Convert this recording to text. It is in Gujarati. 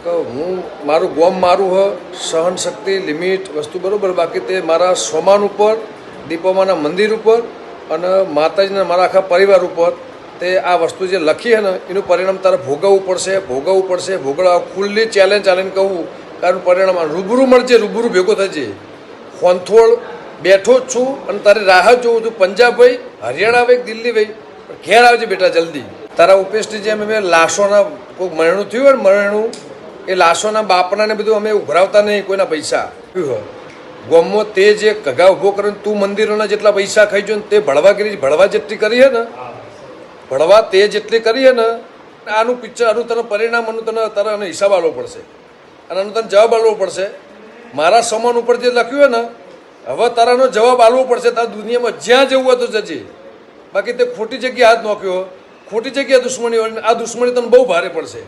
હું મારું ગોમ મારું હ સહન શક્તિ લિમિટ વસ્તુ બરાબર, બાકી તે મારા સોમાન ઉપર, દીપોમાના મંદિર ઉપર અને માતાજીના મારા આખા પરિવાર ઉપર તે આ વસ્તુ જે લખી છે ને એનું પરિણામ તારે ભોગવવું પડશે. ભોગવવા ખુલ્લી ચેલેન્જ ચાલીને કહું, કારણ પરિણામ રૂબરૂ મળજે, રૂબરૂ ભેગો થજે. ખોંથોળ બેઠો જ છું અને તારી રાહ જ જોઉં છું. પંજાબ ભાઈ, હરિયાણા ભાઈ, દિલ્હી ભાઈ, ઘેર આવજે બેટા જલ્દી. તારા ઉપેશની જેમ અમે લાશોના કોઈ મરણું થયું હોય ને, મરણું એ લાશોના બાપના ને બધું અમે ઉઘરાવતા નહીં કોઈના પૈસા. ગોમમાં તે જે કગા ઊભો કરીને તું મંદિરોના જેટલા પૈસા ખાઈ જો ને તે ભળવા જેટલી કરી છે ને, ભળવા તે જેટલી કરી છે ને, આનું પિક્ચર, આનું તને પરિણામ, આનું તને તારે આનો હિસાબ આપવો પડશે અને આનો તને જવાબ આપવો પડશે. મારા સમાન ઉપર જે લખ્યું હોય ને, હવે તારાનો જવાબ આપવો પડશે. તારા દુનિયામાં જ્યાં જવું હોય તો જજે, બાકી તે ખોટી જગ્યાએ હાથ નોખ્યો, ખોટી જગ્યાએ દુશ્મની હોય, આ દુશ્મની તને બહુ ભારે પડશે.